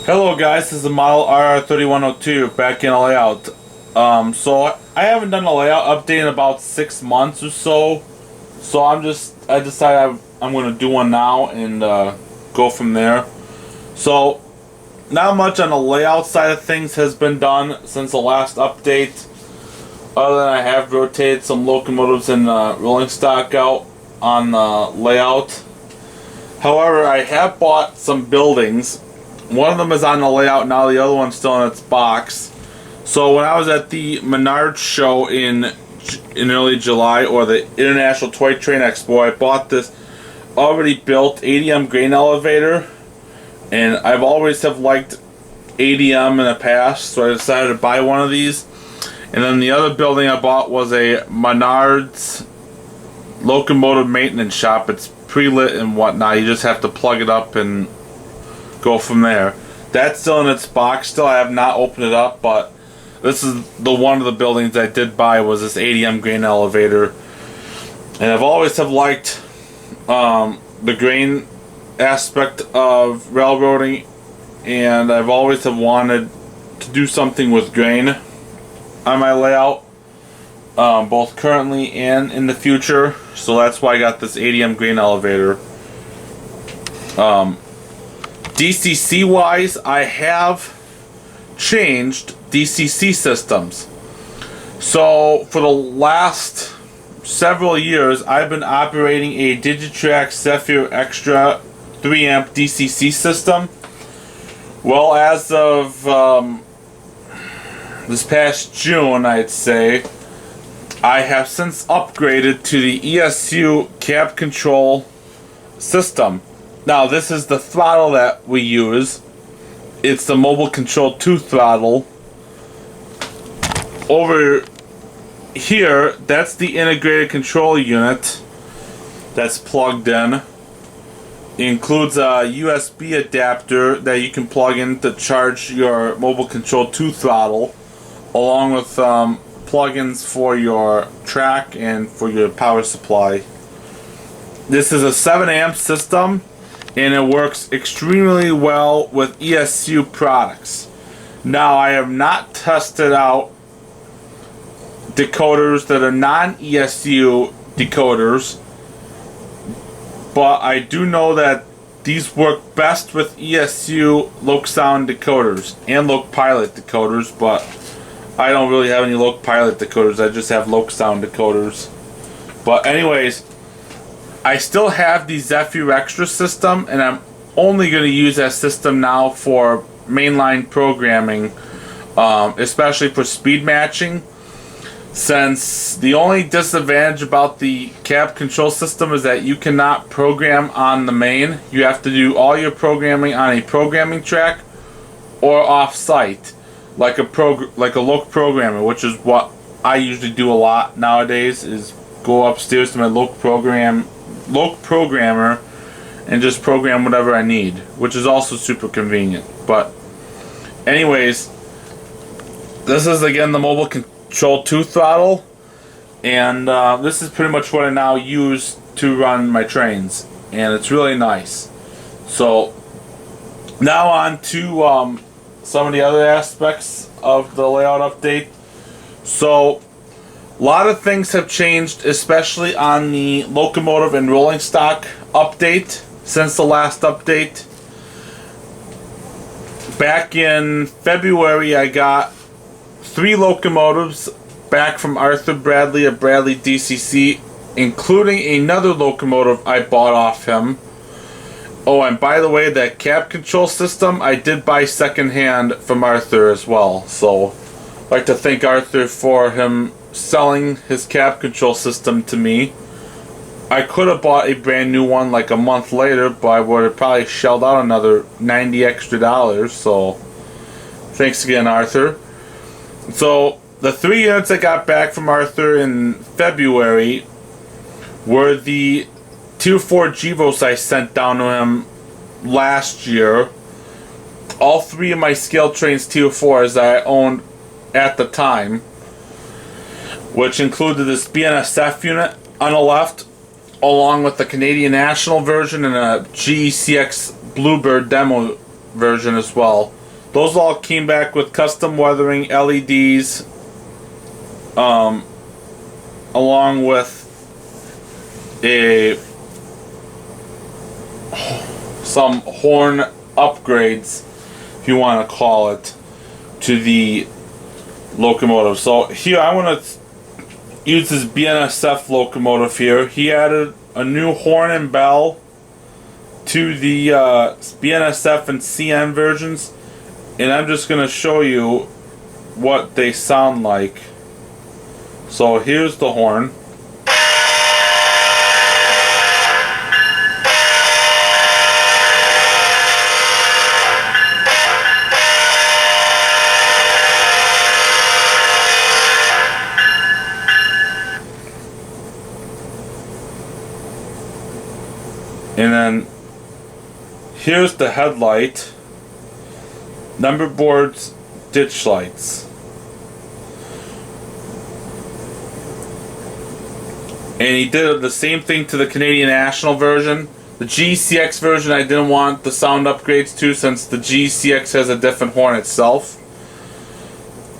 Hello guys, this is the ModelRR3102 back in a layout. So I haven't done a layout update in about 6 months or so. So I decided I'm going to do one now and go from there. So not much on the layout side of things has been done since the last update. Other than I have rotated some locomotives and rolling stock out on the layout. However, I have bought some buildings. One of them is on the layout now, the other one's still in its box. So when I was at the Menards show in early July, or the International Toy Train Expo, I bought this already built ADM grain elevator. And I've always have liked ADM in the past, so I decided to buy one of these. And then the other building I bought was a Menards locomotive maintenance shop. It's pre-lit and whatnot. You just have to plug it up and go from there. That's still in its box still. I have not opened it up, but this is the one of the buildings I did buy was this ADM grain elevator. And I've always have liked the grain aspect of railroading, and I've always have wanted to do something with grain on my layout, both currently and in the future. So that's why I got this ADM grain elevator. DCC wise, I have changed DCC systems. So for the last several years, I've been operating a Digitrax Zephyr Extra 3 amp DCC system. Well, as of this past June, I'd say, I have since upgraded to the ESU CabControl system. Now, this is the throttle that we use. It's the Mobile Control 2 throttle. Over here, that's the integrated control unit that's plugged in. It includes a USB adapter that you can plug in to charge your Mobile Control 2 throttle, along with plugins for your track and for your power supply. This is a 7 amp system, and it works extremely well with ESU products. Now, I have not tested out decoders that are non-ESU decoders, but I do know that these work best with ESU Loksound decoders and Lokpilot decoders, but I don't really have any Lokpilot decoders, I just have Loksound decoders. But anyways, I still have the Zephyr Extra system, and I'm only going to use that system now for mainline programming, especially for speed matching, since the only disadvantage about the cab control system is that you cannot program on the main. You have to do all your programming on a programming track or off-site, like a Lok programmer, which is what I usually do a lot nowadays, is go upstairs to my Lok programmer and just program whatever I need, which is also super convenient. But anyways, this is again the Mobile Control 2 throttle, and this is pretty much what I now use to run my trains, and it's really nice. So now on to some of the other aspects of the layout update. So a lot of things have changed, especially on the locomotive and rolling stock update since the last update. Back in February, I got 3 locomotives back from Arthur Bradley of Bradley DCC, including another locomotive I bought off him. Oh, and by the way, that cab control system I did buy secondhand from Arthur as well. So I'd like to thank Arthur for him selling his cab control system to me. I could have bought a brand new one like a month later, but I would have probably shelled out another $90 extra. So thanks again, Arthur. So the 3 units I got back from Arthur in February were the Tier 4 Gevos I sent down to him last year. All 3 of my ScaleTrains Tier 4s that I owned at the time, which included this BNSF unit on the left, along with the Canadian National version and a GECX Bluebird demo version as well. Those all came back with custom weathering LEDs, along with some horn upgrades, if you want to call it, to the locomotive. So here I want to use this BNSF locomotive here. He added a new horn and bell to the BNSF and CN versions, and I'm just going to show you what they sound like. So here's the horn. And then here's the headlight, number boards, ditch lights. And he did the same thing to the Canadian National version. The GCX version I didn't want the sound upgrades to, since the GCX has a different horn itself.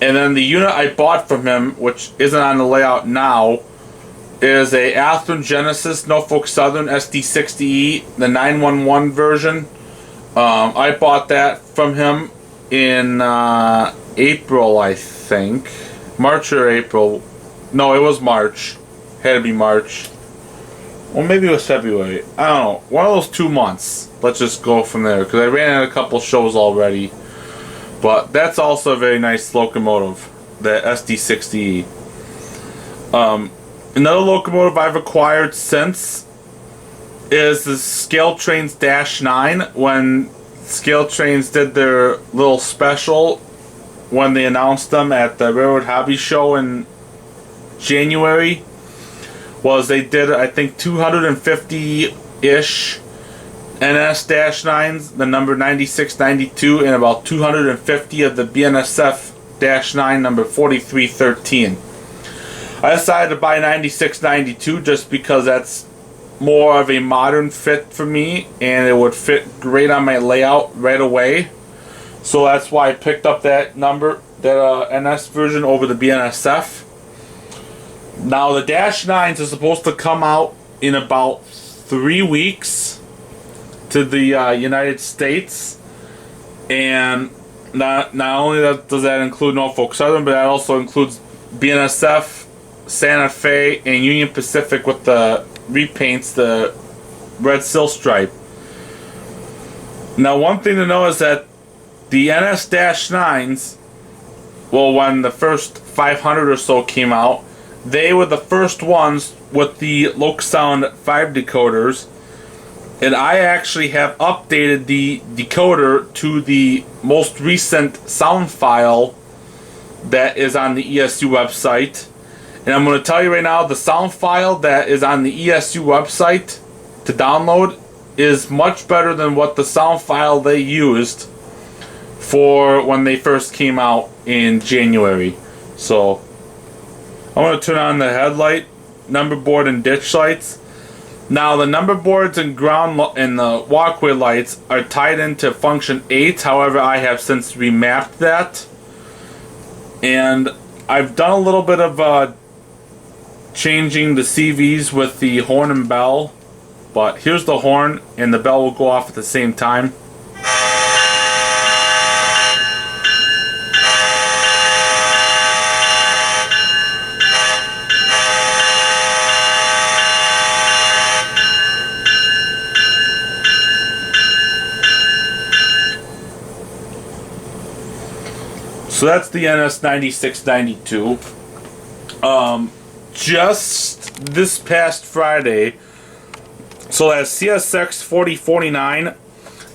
And then the unit I bought from him, which isn't on the layout now, is a Athearn Genesis Norfolk Southern SD60E, the 911 version. I bought that from him in April, I think. March or April. No, it was March. Had to be March. Well, maybe it was February. I don't know. One of those 2 months. Let's just go from there, because I ran at a couple shows already. But that's also a very nice locomotive, the SD60E. Another locomotive I've acquired since is the ScaleTrains Dash 9. When ScaleTrains did their little special when they announced them at the Railroad Hobby Show in January, was they did, I think, 250-ish NS Dash 9s, the number 9692, and about 250 of the BNSF Dash 9 number 4313. I decided to buy 9692 just because that's more of a modern fit for me, and it would fit great on my layout right away. So that's why I picked up that number, that NS version over the BNSF. Now the Dash 9s are supposed to come out in about 3 weeks to the United States, and not only does that include Norfolk Southern, but that also includes BNSF, Santa Fe, and Union Pacific with the repaints, the red sill stripe. Now, one thing to know is that the NS Dash 9s, well, when the first 500 or so came out, they were the first ones with the Loksound 5 decoders, and I actually have updated the decoder to the most recent sound file that is on the ESU website. And I'm going to tell you right now, the sound file that is on the ESU website to download is much better than what the sound file they used for when they first came out in January. So I'm going to turn on the headlight, number board, and ditch lights. Now the number boards and ground and the walkway lights are tied into function 8. However, I have since remapped that, and I've done a little bit of changing the CVs with the horn and bell, but here's the horn, and the bell will go off at the same time. So that's the NS 9692. Just this past Friday, so that CSX 40-3,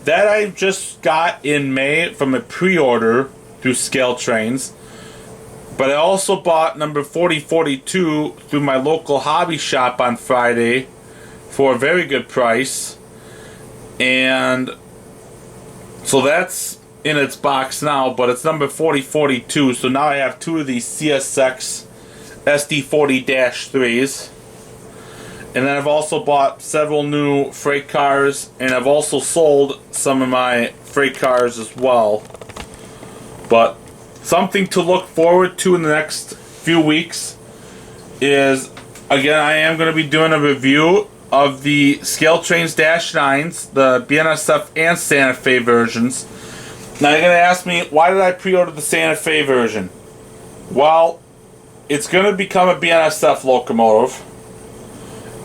that I just got in May from a pre-order through ScaleTrains, but I also bought number 4042 through my local hobby shop on Friday for a very good price, and so that's in its box now, but it's number 4042, so now I have two of these CSX SD40-3s, and then I've also bought several new freight cars, and I've also sold some of my freight cars as well. But something to look forward to in the next few weeks is, again, I am going to be doing a review of the ScaleTrains Dash 9s, the BNSF and Santa Fe versions. Now you're going to ask me, why did I pre-order the Santa Fe version? Well, it's going to become a BNSF locomotive,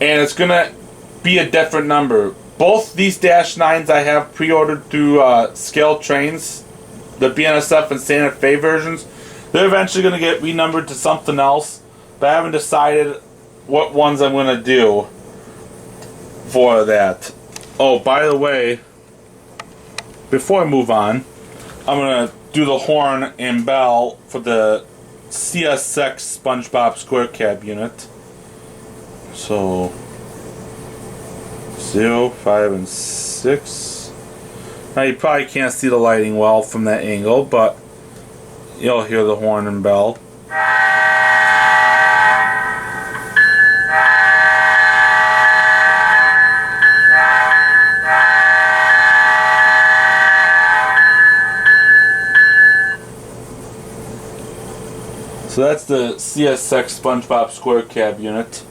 and it's going to be a different number. Both these Dash 9s I have pre-ordered through ScaleTrains, the BNSF and Santa Fe versions. They're eventually going to get renumbered to something else, but I haven't decided what ones I'm going to do for that. Oh, by the way, before I move on, I'm going to do the horn and bell for the CSX SpongeBob Square Cab unit. So 0, 5, and 6. Now you probably can't see the lighting well from that angle, but you'll hear the horn and bell. So that's the CSX SpongeBob Square Cab unit.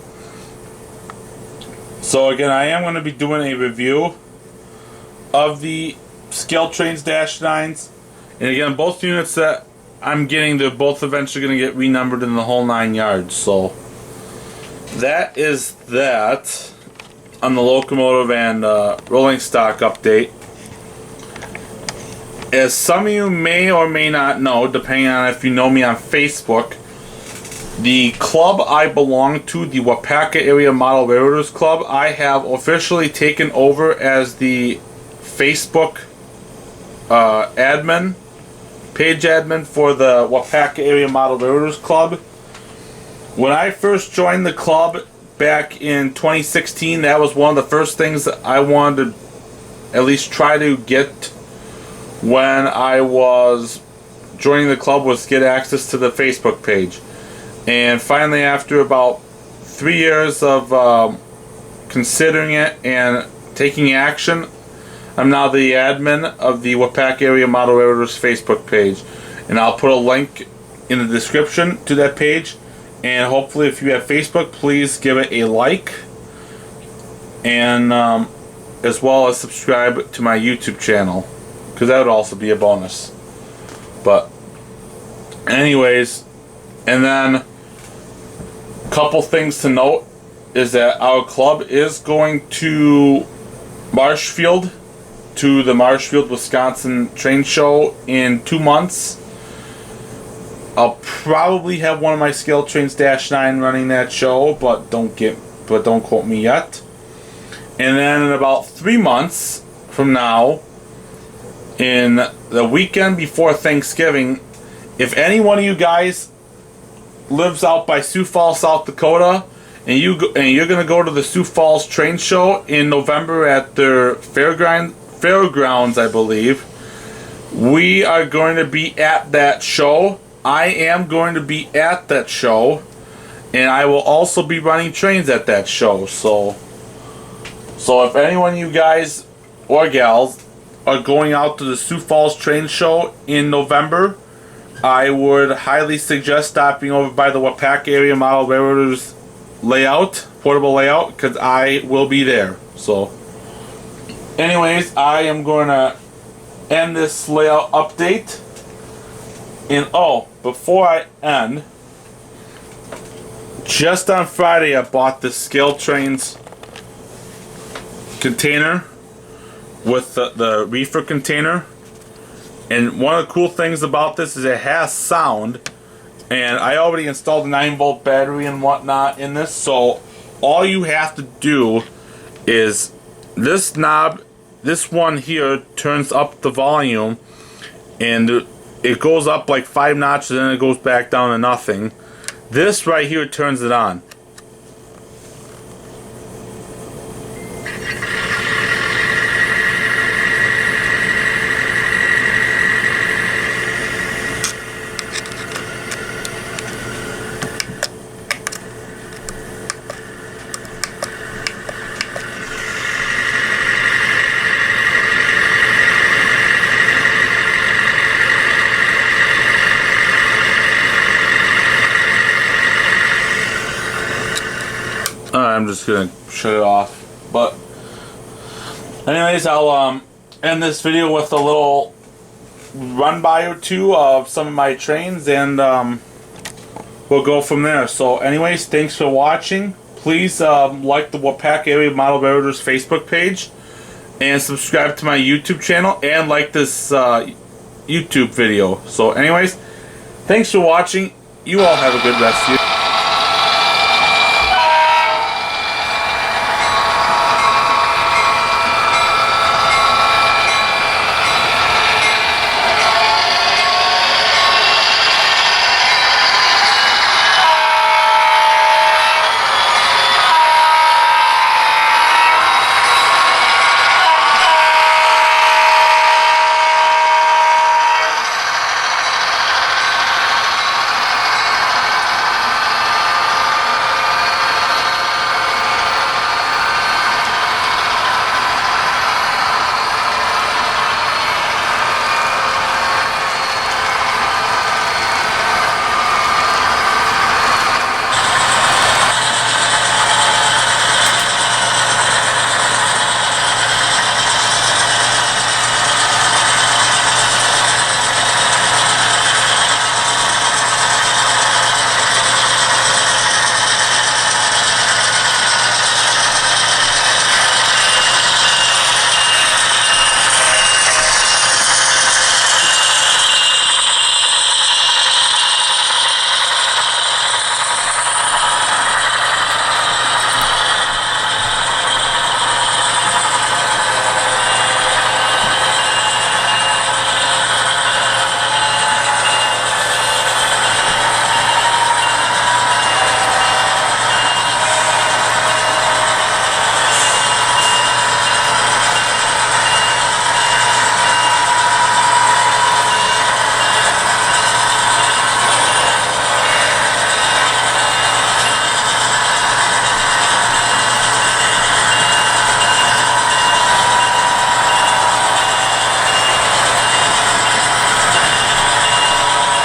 So again, I am going to be doing a review of the ScaleTrains Dash 9s. And again, both units that I'm getting, they're both eventually going to get renumbered in the whole 9 yards. So that is that on the locomotive and rolling stock update. As some of you may or may not know, depending on if you know me on Facebook, the club I belong to, the Wapaka Area Model Railroaders Club, I have officially taken over as the Facebook page admin for the Wapaka Area Model Railroaders Club. When I first joined the club back in 2016, that was one of the first things that I wanted to at least try to get when I was joining the club, was get access to the Facebook page. And finally, after about 3 years of considering it and taking action, I'm now the admin of the Wapaka Area Model Railroaders Facebook page. And I'll put a link in the description to that page. And hopefully, if you have Facebook, please give it a like. And as well as subscribe to my YouTube channel, because that would also be a bonus. But anyways, and then a couple things to note is that our club is going to Marshfield, to the Marshfield, Wisconsin train show in 2 months. I'll probably have one of my ScaleTrains Dash 9 running that show, but don't quote me yet. And then in about 3 months from now, in the weekend before Thanksgiving, if any one of you guys lives out by Sioux Falls, South Dakota, and you're gonna go to the Sioux Falls train show in November at their fairgrounds, I believe, we are going to be at that show. I am going to be at that show, and I will also be running trains at that show. So if anyone of you guys or gals are going out to the Sioux Falls train show in November, I would highly suggest stopping over by the Wapaka Area Model Railroaders portable layout, because I will be there. So anyways, I am going to end this layout update. And before I end, just on Friday I bought this ScaleTrains container with the reefer container. And one of the cool things about this is it has sound, and I already installed a 9-volt battery and whatnot in this. So all you have to do is this knob, this one here, turns up the volume, and it goes up like 5 notches and then it goes back down to nothing. This right here turns it on. just gonna shut it off. But anyways, I'll end this video with a little run by or two of some of my trains, and we'll go from there. So anyways, thanks for watching. Please like the Wapak Area Model Railroaders Facebook page, and subscribe to my YouTube channel, and like this YouTube video. So anyways, thanks for watching. You all have a good rest of your